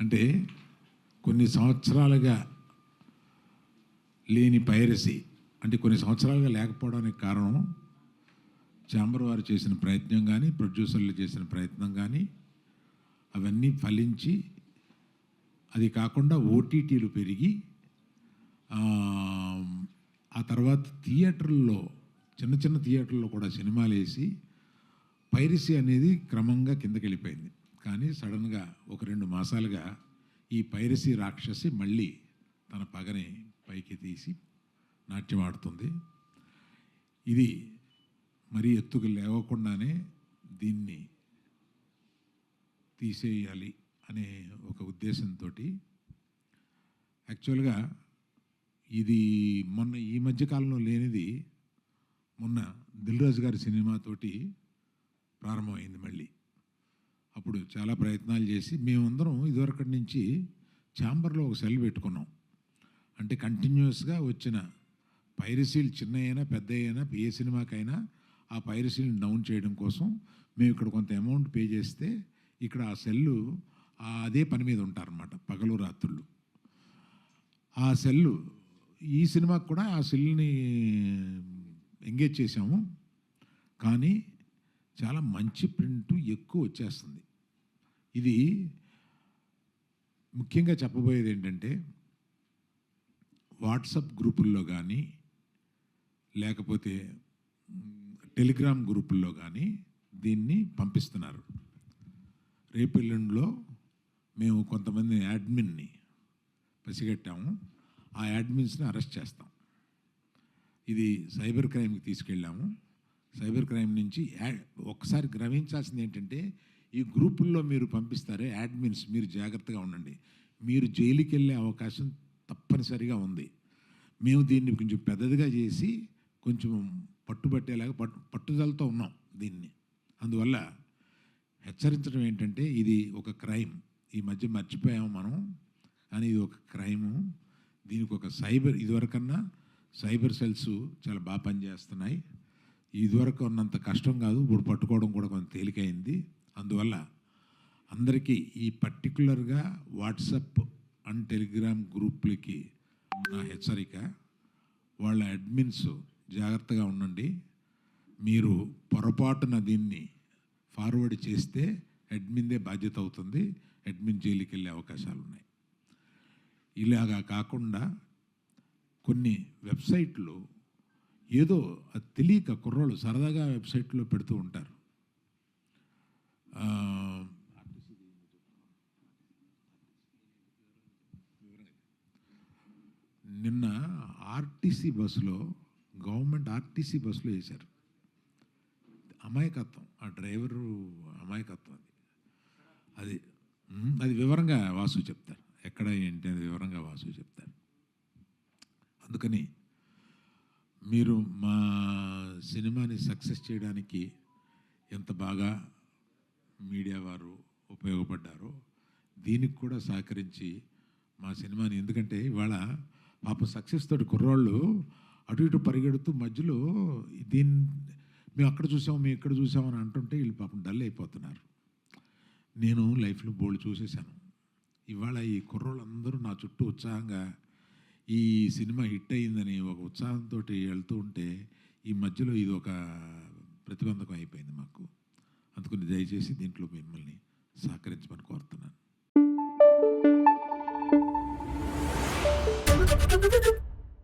అంటే కొన్ని సంవత్సరాలుగా లేని పైరసీ, అంటే కొన్ని సంవత్సరాలుగా లేకపోవడానికి కారణం ఛాంబర్ వారు చేసిన ప్రయత్నం కానీ, ప్రొడ్యూసర్లు చేసిన ప్రయత్నం కానీ, అవన్నీ ఫలించి అది కాకుండా ఓటీటీలు పెరిగి ఆ తర్వాత థియేటర్లో, చిన్న చిన్న థియేటర్లో కూడా సినిమాలు వేసి పైరసీ అనేది క్రమంగా కిందకి వెళ్ళిపోయింది. కానీ సడన్గా ఒక 2 మాసాలుగా ఈ పైరసీ రాక్షసి మళ్ళీ తన పగని పైకి తీసి నాట్యం ఆడుతుంది. ఇది మరీ ఎత్తుకు లేవకుండానే దీన్ని తీసేయాలి అనే ఒక ఉద్దేశంతో యాక్చువల్గా ఇది మొన్న ఈ మధ్యకాలంలో లేనిది మొన్న దిల్ రాజు గారి సినిమాతోటి ప్రారంభమైంది మళ్ళీ. అప్పుడు చాలా ప్రయత్నాలు చేసి మేమందరం ఇదివరకటి నుంచి ఛాంబర్లో ఒక సెల్ పెట్టుకున్నాం. అంటే కంటిన్యూస్గా వచ్చిన పైరసీలు చిన్న అయినా పెద్ద అయినా ఏ సినిమాకైనా ఆ పైరసీని డౌన్ చేయడం కోసం మేము ఇక్కడ కొంత అమౌంట్ పే చేస్తే ఇక్కడ ఆ సెల్లు అదే పని మీద ఉంటారన్నమాట పగలు రాత్రుళ్ళు. ఆ సెల్లు ఈ సినిమాకి కూడా ఆ సెల్ని ఎంగేజ్ చేశాము. కానీ చాలా మంచి ప్రింట్ ఎక్కువ వచ్చేస్తుంది. ఇది ముఖ్యంగా చెప్పబోయేది ఏంటంటే వాట్సాప్ గ్రూపుల్లో కానీ లేకపోతే టెలిగ్రామ్ గ్రూపుల్లో కానీ దీన్ని పంపిస్తున్నారు. రేపెల్లుండిలో మేము కొంతమంది యాడ్మిన్ని పసిగట్టాము. ఆ యాడ్మిన్స్ని అరెస్ట్ చేస్తాం. ఇది సైబర్ క్రైమ్కి తీసుకెళ్ళాము. సైబర్ క్రైమ్ నుంచి ఒకసారి గ్రహించాల్సింది ఏంటంటే ఈ గ్రూపుల్లో మీరు పంపిస్తారే యాడ్మిన్స్, మీరు జాగ్రత్తగా ఉండండి. మీరు జైలుకి వెళ్ళే అవకాశం తప్పనిసరిగా ఉంది. మేము దీన్ని కొంచెం పెద్దదిగా చేసి కొంచెం పట్టుబట్టేలాగా పట్టుదలతో ఉన్నాం దీన్ని. అందువల్ల హెచ్చరించడం ఏంటంటే ఇది ఒక క్రైమ్. ఈ మధ్య మర్చిపోయాము మనం, కానీ ఇది ఒక క్రైము. దీనికి ఒక ఇదివరకన్నా సైబర్ సెల్స్ చాలా బాగా పనిచేస్తున్నాయి. ఇదివరకు ఉన్నంత కష్టం కాదు, ఇప్పుడు పట్టుకోవడం కూడా కొంచెం తేలికైంది. అందువల్ల అందరికీ ఈ పర్టికులర్గా వాట్సాప్ అండ్ టెలిగ్రామ్ గ్రూపులకి నా హెచ్చరిక, వాళ్ళ అడ్మిన్స్ జాగ్రత్తగా ఉండండి. మీరు పొరపాటున దీన్ని ఫార్వర్డ్ చేస్తే అడ్మిన్దే బాధ్యత అవుతుంది. అడ్మిన్ జైలుకి వెళ్ళే అవకాశాలు ఉన్నాయి. ఇలాగా కాకుండా కొన్ని వెబ్సైట్లు ఏదో అది తెలియక కుర్రోళ్ళు సరదాగా వెబ్సైట్లో పెడుతూ ఉంటారు. నిన్న ఆర్టీసీ బస్సులో, గవర్నమెంట్ ఆర్టీసీ బస్సులో వేశారు. అమాయకత్వం, ఆ డ్రైవరు అమాయకత్వం. అది అది వివరంగా వాసు చెప్తారు. ఎక్కడ ఏంటి అది వివరంగా వాసు చెప్తారు. అందుకని మీరు మా సినిమాని సక్సెస్ చేయడానికి ఎంత బాగా మీడియా వారు ఉపయోగపడ్డారో దీనికి కూడా సహకరించి మా సినిమాని, ఎందుకంటే ఇవాళ పాపం సక్సెస్ తోటి కుర్రాళ్ళు అటు ఇటు పరిగెడుతూ మధ్యలో మేము అక్కడ చూసాము, మేము ఇక్కడ చూసామని అంటుంటే వీళ్ళు పాపం డల్ అయిపోతున్నారు. నేను లైఫ్లో బోల్డ్ చూసేశాను. ఇవాళ ఈ కుర్రోళ్ళందరూ నా చుట్టూ ఉత్సాహంగా ఈ సినిమా హిట్ అయ్యిందని ఒక ఉత్సాహంతో వెళ్తూ ఉంటే ఈ మధ్యలో ఇది ఒక ప్రతిబంధకం అయిపోయింది మాకు. అందుకని దయచేసి దీంట్లో మిమ్మల్ని సహకరించమని కోరుతున్నాను.